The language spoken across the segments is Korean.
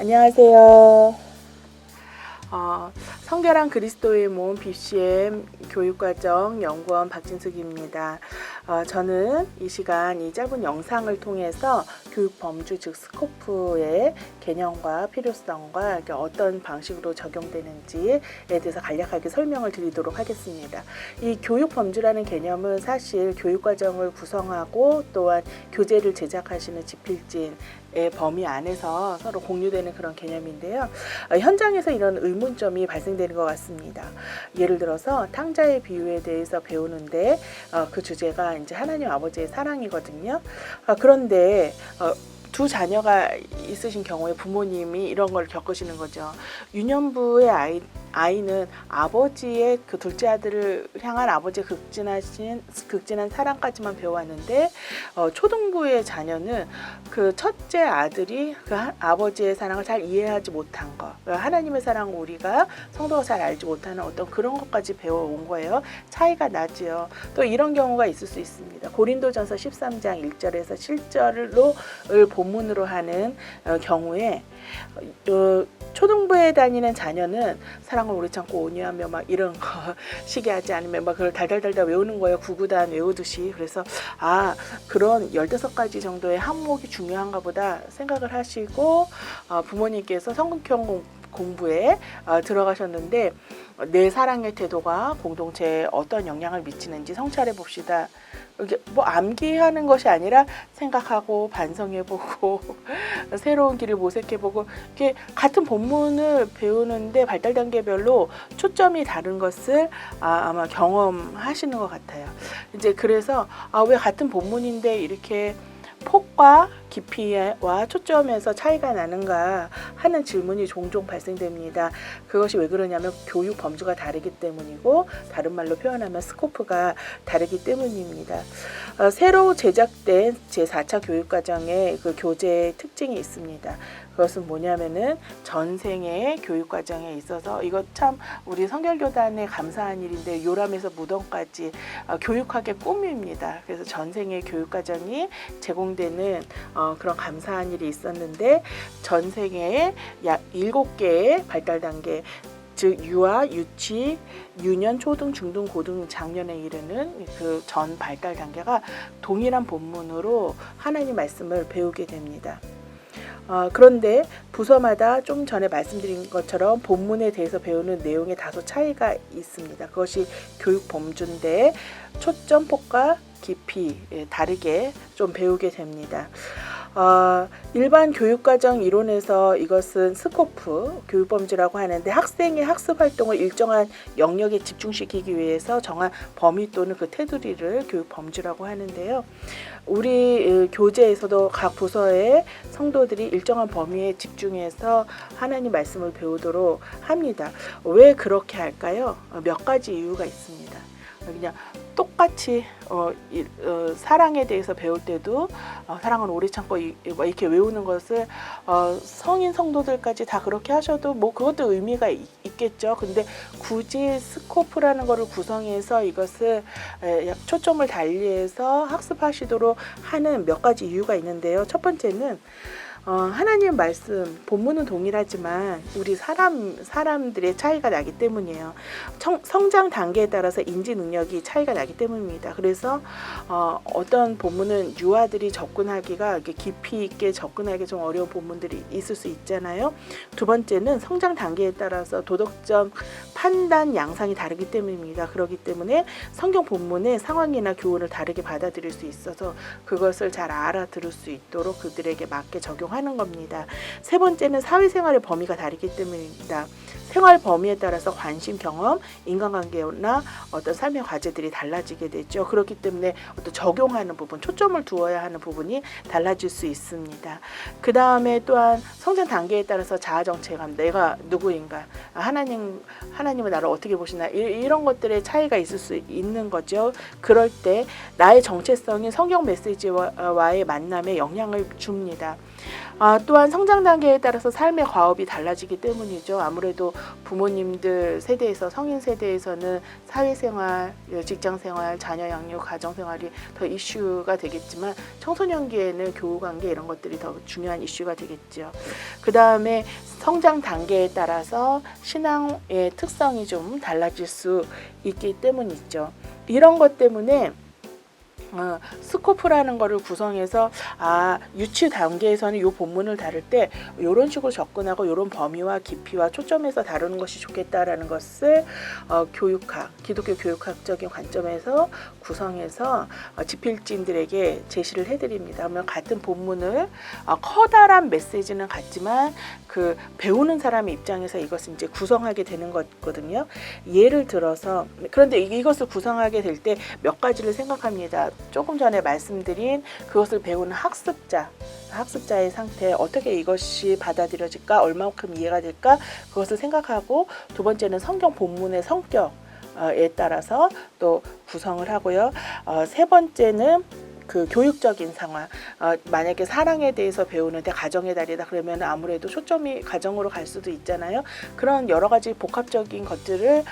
안녕하세요. 성결한 그리스도의 몸 BCM 교육과정 연구원 박진숙입니다. 저는 이 시간 이 짧은 영상을 통해서 교육 범주 즉 스코프의 개념과 필요성과 어떤 방식으로 적용되는지에 대해서 간략하게 설명을 드리도록 하겠습니다. 이 교육 범주라는 개념은 사실 교육과정을 구성하고 또한 교재를 제작하시는 집필진 의 범위 안에서 서로 공유되는 그런 개념인데요. 현장에서 이런 의문점이 발생되는 것 같습니다. 예를 들어서 탕자의 비유에 대해서 배우는데 그 주제가 이제 하나님 아버지의 사랑이거든요. 그런데 두 자녀가 있으신 경우에 부모님이 이런 걸 겪으시는 거죠. 유년부의 아이는 아버지의 그 둘째 아들을 향한 아버지의 극진한 사랑까지만 배워왔는데 초등부의 자녀는 그 첫째 아들이 그 아버지의 사랑을 잘 이해하지 못한 것, 하나님의 사랑을 우리가 성도가 잘 알지 못하는 어떤 그런 것까지 배워온 거예요. 차이가 나지요. 또 이런 경우가 있을 수 있습니다. 고린도전서 13장 1절에서 7절을 본문으로 하는 경우에 초등부에 다니는 자녀는 사랑을 오래 참고 온유하며 막 이런 거 시기하지 않으면 막 그걸 달달달달 외우는 거예요. 구구단 외우듯이. 그래서 그런 15가지 정도의 항목이 중요한가 보다 생각을 하시고 부모님께서 성경 공부에 들어가셨는데 내 사랑의 태도가 공동체에 어떤 영향을 미치는지 성찰해 봅시다. 이게 뭐 암기하는 것이 아니라 생각하고 반성해보고 새로운 길을 모색해보고 이렇게 같은 본문을 배우는데 발달 단계별로 초점이 다른 것을 아마 경험하시는 것 같아요. 이제 그래서 왜 같은 본문인데 이렇게 폭과 깊이와 초점에서 차이가 나는가 하는 질문이 종종 발생됩니다. 그것이 왜 그러냐면 교육 범주가 다르기 때문이고 다른 말로 표현하면 스코프가 다르기 때문입니다. 새로 제작된 제4차 교육과정의 그 교재의 특징이 있습니다. 그것은 뭐냐면은 전생의 교육과정에 있어서 이것 참 우리 성결교단에 감사한 일인데 요람에서 무덤까지 교육학의 꿈입니다. 그래서 전생의 교육과정이 제공되는 그런 감사한 일이 있었는데 전생에 약 7개의 발달 단계 즉 유아, 유치, 유년, 초등, 중등, 고등, 장년에 이르는 그 전 발달 단계가 동일한 본문으로 하나님 말씀을 배우게 됩니다. 그런데 부서마다 좀 전에 말씀드린 것처럼 본문에 대해서 배우는 내용에 다소 차이가 있습니다. 그것이 교육 범주인데 초점, 폭과 깊이 다르게 좀 배우게 됩니다. 일반 교육과정 이론에서 이것은 스코프, 교육범주라고 하는데 학생의 학습 활동을 일정한 영역에 집중시키기 위해서 정한 범위 또는 그 테두리를 교육범주라고 하는데요. 우리 교재에서도 각 부서의 성도들이 일정한 범위에 집중해서 하나님 말씀을 배우도록 합니다. 왜 그렇게 할까요? 몇 가지 이유가 있습니다. 그냥 똑같이 사랑에 대해서 배울 때도 사랑은 오래 참고 이렇게 외우는 것을 성인 성도들까지 다 그렇게 하셔도 뭐 그것도 의미가 있겠죠. 근데 굳이 스코프라는 거를 구성해서 이것을 초점을 달리해서 학습하시도록 하는 몇 가지 이유가 있는데요. 첫 번째는 하나님 말씀 본문은 동일하지만 우리 사람들의 차이가 나기 때문이에요. 성장 단계에 따라서 인지 능력이 차이가 나기 때문입니다. 그래서 어떤 본문은 유아들이 접근하기가 이렇게 깊이 있게 접근하기 좀 어려운 본문들이 있을 수 있잖아요. 두 번째는 성장 단계에 따라서 도덕적 판단 양상이 다르기 때문입니다. 그렇기 때문에 성경 본문의 상황이나 교훈을 다르게 받아들일 수 있어서 그것을 잘 알아들을 수 있도록 그들에게 맞게 적용하는 겁니다. 세 번째는 사회생활의 범위가 다르기 때문입니다. 생활 범위에 따라서 관심, 경험, 인간관계나 어떤 삶의 과제들이 달라지게 되죠. 그렇기 때문에 어떤 적용하는 부분, 초점을 두어야 하는 부분이 달라질 수 있습니다. 그 다음에 또한 성장 단계에 따라서 자아 정체감, 내가 누구인가, 하나님은 나를 어떻게 보시나 이런 것들의 차이가 있을 수 있는 거죠. 그럴 때 나의 정체성이 성경 메시지와의 만남에 영향을 줍니다. 또한 성장 단계에 따라서 삶의 과업이 달라지기 때문이죠. 아무래도 부모님들 세대에서 성인 세대에서는 사회생활, 직장생활, 자녀 양육, 가정생활이 더 이슈가 되겠지만 청소년기에는 교우관계 이런 것들이 더 중요한 이슈가 되겠죠. 그 다음에 성장 단계에 따라서 신앙의 특성이 좀 달라질 수 있기 때문이죠. 이런 것 때문에 스코프라는 거를 구성해서 유치 단계에서는 이 본문을 다룰 때 이런 식으로 접근하고 이런 범위와 깊이와 초점에서 다루는 것이 좋겠다라는 것을 교육학, 기독교 교육학적인 관점에서 구성해서 집필진들에게 제시를 해드립니다. 그러면 같은 본문을 커다란 메시지는 같지만 그 배우는 사람의 입장에서 이것을 이제 구성하게 되는 거거든요. 예를 들어서 그런데 이것을 구성하게 될 때 몇 가지를 생각합니다. 조금 전에 말씀드린 그것을 배우는 학습자의 상태, 어떻게 이것이 받아들여질까, 얼마만큼 이해가 될까, 그것을 생각하고, 두 번째는 성경 본문의 성격에 따라서 또 구성을 하고요. 세 번째는 그 교육적인 상황, 만약에 사랑에 대해서 배우는데 가정의 달이다 그러면 아무래도 초점이 가정으로 갈 수도 있잖아요. 그런 여러 가지 복합적인 것들을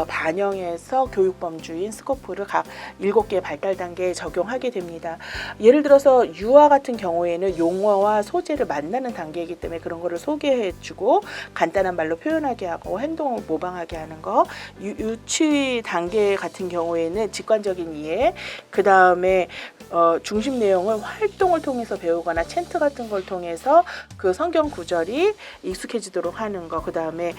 반영해서 교육범주인 스코프를 각 7개의 발달 단계에 적용하게 됩니다. 예를 들어서 유아 같은 경우에는 용어와 소재를 만나는 단계이기 때문에 그런 거를 소개해주고 간단한 말로 표현하게 하고 행동을 모방하게 하는 거. 유치 단계 같은 경우에는 직관적인 이해, 그 다음에 중심 내용을 활동을 통해서 배우거나 챈트 같은 걸 통해서 그 성경 구절이 익숙해지도록 하는 거. 그 다음에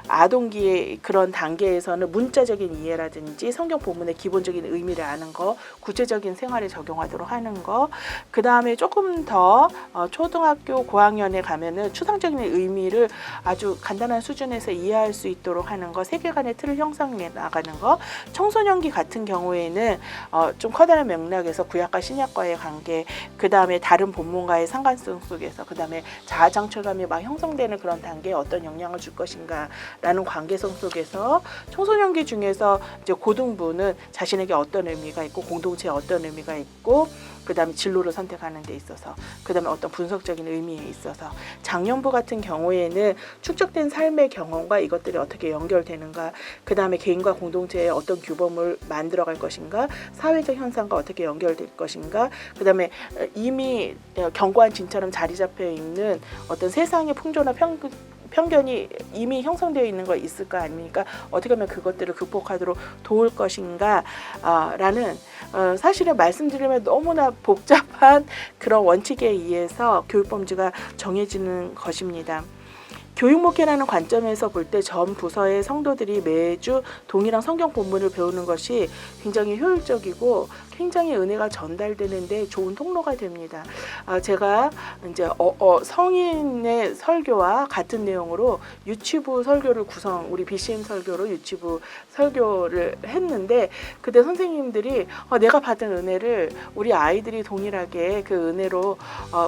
아동기의 그런 단계에서는 문자적인 이해라든지 성경 본문의 기본적인 의미를 아는 거, 구체적인 생활에 적용하도록 하는 거. 그 다음에 조금 더 초등학교 고학년에 가면은 추상적인 의미를 아주 간단한 수준에서 이해할 수 있도록 하는 거, 세계관의 틀을 형성해 나가는 거. 청소년기 같은 경우에는 좀 커다란 맥락에서 구약과 신약과의 관계, 그 다음에 다른 본문과의 상관성 속에서, 그 다음에 자아장출감이 막 형성되는 그런 단계에 어떤 영향을 줄 것인가라는 관계성 속에서 청소년기 중에서 이제 고등부는 자신에게 어떤 의미가 있고 공동체에 어떤 의미가 있고 그 다음에 진로를 선택하는 데 있어서, 그 다음에 어떤 분석적인 의미에 있어서, 장년부 같은 경우에는 축적된 삶의 경험과 이것들이 어떻게 연결되는가, 그 다음에 개인과 공동체의 어떤 규범을 만들어갈 것인가, 사회적 현상과 어떻게 연결될 것인가, 그 다음에 이미 견고한 진처럼 자리 잡혀 있는 어떤 세상의 풍조나 편견이 이미 형성되어 있는 거 있을까, 아닙니까? 어떻게 하면 그것들을 극복하도록 도울 것인가 라는 사실은 말씀드리면 너무나 복잡한 그런 원칙에 의해서 교육범주가 정해지는 것입니다. 교육 목회라는 관점에서 볼 때 전 부서의 성도들이 매주 동일한 성경 본문을 배우는 것이 굉장히 효율적이고 굉장히 은혜가 전달되는데 좋은 통로가 됩니다. 제가 이제 성인의 설교와 같은 내용으로 유치부 설교를 우리 BCM 설교로 유치부 설교를 했는데, 그때 선생님들이 내가 받은 은혜를 우리 아이들이 동일하게 그 은혜로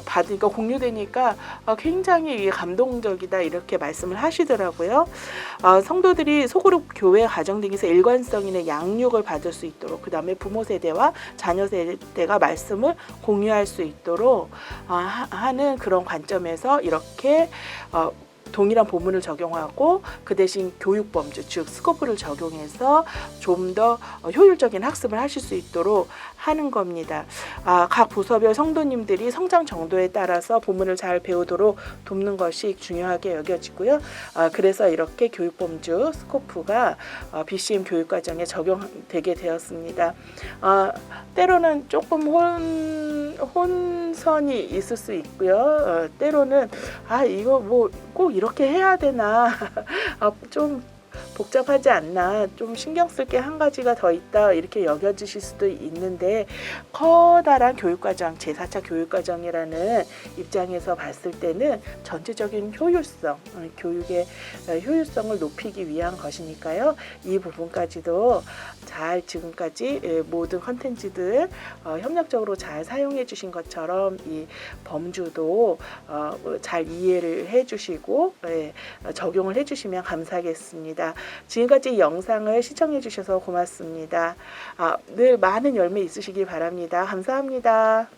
받으니까 공유되니까 굉장히 감동적이다 이렇게 말씀을 하시더라고요. 성도들이 소그룹 교회 가정 등에서 일관성 있는 양육을 받을 수 있도록, 그 다음에 부모 세대와 자녀 세대가 말씀을 공유할 수 있도록 하는 그런 관점에서 이렇게 동일한 본문을 적용하고 그 대신 교육범주, 즉 스코프를 적용해서 좀 더 효율적인 학습을 하실 수 있도록 하는 겁니다. 각 부서별 성도님들이 성장 정도에 따라서 본문을 잘 배우도록 돕는 것이 중요하게 여겨지고요. 그래서 이렇게 교육범주 스코프가 BCM 교육과정에 적용되게 되었습니다. 때로는 조금 혼선이 있을 수 있고요. 때로는 이거 뭐 꼭 이렇게 해야 되나 좀 복잡하지 않나, 좀 신경 쓸 게 한 가지가 더 있다 이렇게 여겨지실 수도 있는데, 커다란 교육과정, 제4차 교육과정이라는 입장에서 봤을 때는 전체적인 효율성, 교육의 효율성을 높이기 위한 것이니까요. 이 부분까지도 잘 지금까지 모든 컨텐츠들 협력적으로 잘 사용해 주신 것처럼 이 범주도 잘 이해를 해 주시고 적용을 해 주시면 감사하겠습니다. 지금까지 영상을 시청해 주셔서 고맙습니다. 늘 많은 열매 있으시기 바랍니다. 감사합니다.